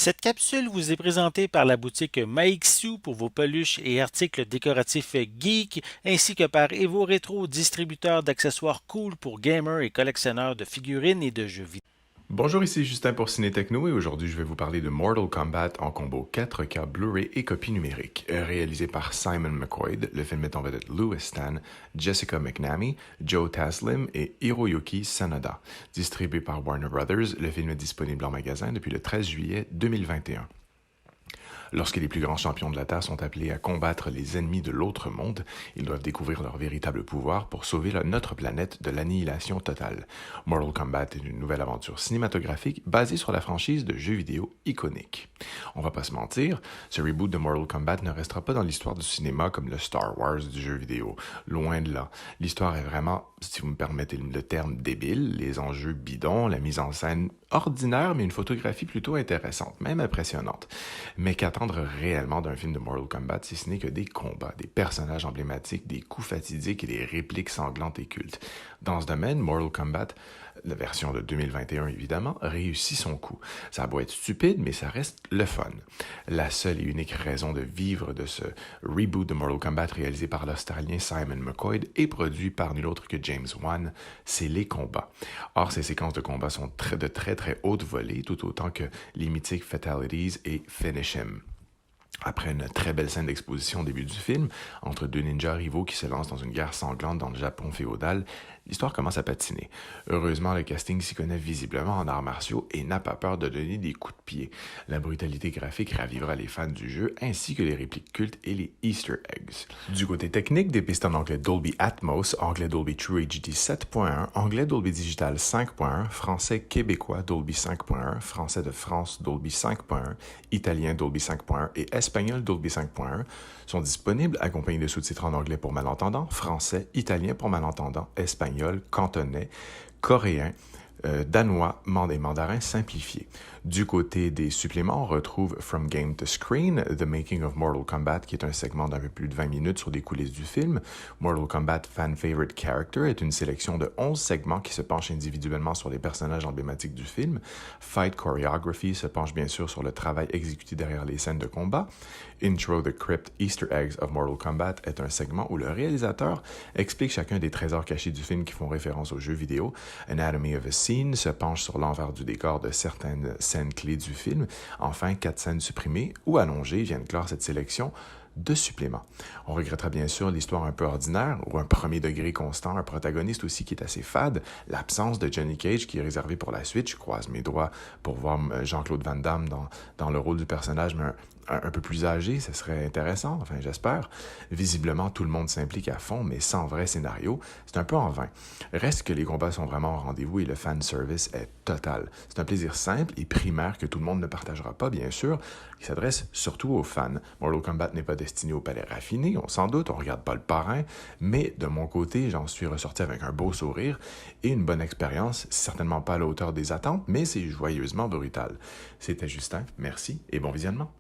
Cette capsule vous est présentée par la boutique Maixu pour vos peluches et articles décoratifs geek, ainsi que par Evo Retro, distributeur d'accessoires cool pour gamers et collectionneurs de figurines et de jeux vidéo. Bonjour, ici Justin pour Ciné Techno et aujourd'hui je vais vous parler de Mortal Kombat en combo 4K Blu-ray et copie numérique. Réalisé par Simon McQuoid, le film met en vedette Louis Stan, Jessica McNamee, Joe Taslim et Hiroyuki Sanada. Distribué par Warner Brothers, le film est disponible en magasin depuis le 13 juillet 2021. Lorsque les plus grands champions de la Terre sont appelés à combattre les ennemis de l'autre monde, ils doivent découvrir leur véritable pouvoir pour sauver notre planète de l'annihilation totale. Mortal Kombat est une nouvelle aventure cinématographique basée sur la franchise de jeux vidéo iconique. On va pas se mentir, ce reboot de Mortal Kombat ne restera pas dans l'histoire du cinéma comme le Star Wars du jeu vidéo. Loin de là. L'histoire est vraiment, si vous me permettez le terme, débile, les enjeux bidons, la mise en scène ordinaire, mais une photographie plutôt intéressante, même impressionnante. Mais qu'attendre réellement d'un film de Mortal Kombat si ce n'est que des combats, des personnages emblématiques, des coups fatidiques et des répliques sanglantes et cultes. Dans ce domaine, Mortal Kombat, la version de 2021 évidemment, réussit son coup. Ça a beau être stupide, mais ça reste le fun. La seule et unique raison de vivre de ce reboot de Mortal Kombat réalisé par l'Australien Simon McQuoid et produit par nul autre que James Wan, c'est les combats. Or, ces séquences de combats sont de très haute volée, tout autant que les mythiques Fatalities et Finish Him. Après une très belle scène d'exposition au début du film, entre deux ninjas rivaux qui se lancent dans une guerre sanglante dans le Japon féodal, l'histoire commence à patiner. Heureusement, le casting s'y connaît visiblement en arts martiaux et n'a pas peur de donner des coups de pied. La brutalité graphique ravivera les fans du jeu, ainsi que les répliques cultes et les Easter eggs. Du côté technique, des pistes en anglais Dolby Atmos, anglais Dolby True HD 7.1, anglais Dolby Digital 5.1, français québécois Dolby 5.1, français de France Dolby 5.1, italien Dolby 5.1 et espagnol Dolby 5.1 sont disponibles accompagnés de sous-titres en anglais pour malentendants, français, italien pour malentendants, espagnol, cantonais, coréen, danois et mandarin simplifié. Du côté des suppléments, on retrouve From Game to Screen, The Making of Mortal Kombat, qui est un segment d'un peu plus de 20 minutes sur des coulisses du film. Mortal Kombat Fan Favorite Character est une sélection de 11 segments qui se penchent individuellement sur les personnages emblématiques du film. Fight Choreography se penche bien sûr sur le travail exécuté derrière les scènes de combat. Intro the Crypt Easter Eggs of Mortal Kombat est un segment où le réalisateur explique chacun des trésors cachés du film qui font référence aux jeux vidéo. Anatomy of a Scene se penche sur l'envers du décor de certaines scènes clés du film. Enfin, 4 scènes supprimées ou allongées viennent clore cette sélection de suppléments. On regrettera bien sûr l'histoire un peu ordinaire ou un premier degré constant, un protagoniste aussi qui est assez fade, l'absence de Johnny Cage qui est réservé pour la suite. Je croise mes doigts pour voir Jean-Claude Van Damme dans le rôle du personnage, mais un peu plus âgé, ce serait intéressant, enfin j'espère. Visiblement, tout le monde s'implique à fond, mais sans vrai scénario, c'est un peu en vain. Reste que les combats sont vraiment au rendez-vous et le fan service est total. C'est un plaisir simple et primaire que tout le monde ne partagera pas, bien sûr, qui s'adresse surtout aux fans. Mortal Kombat n'est pas destiné au palais raffiné, on s'en doute, on regarde pas le parrain, mais de mon côté, j'en suis ressorti avec un beau sourire et une bonne expérience, certainement pas à la hauteur des attentes, mais c'est joyeusement brutal. C'était Justin, merci et bon visionnement.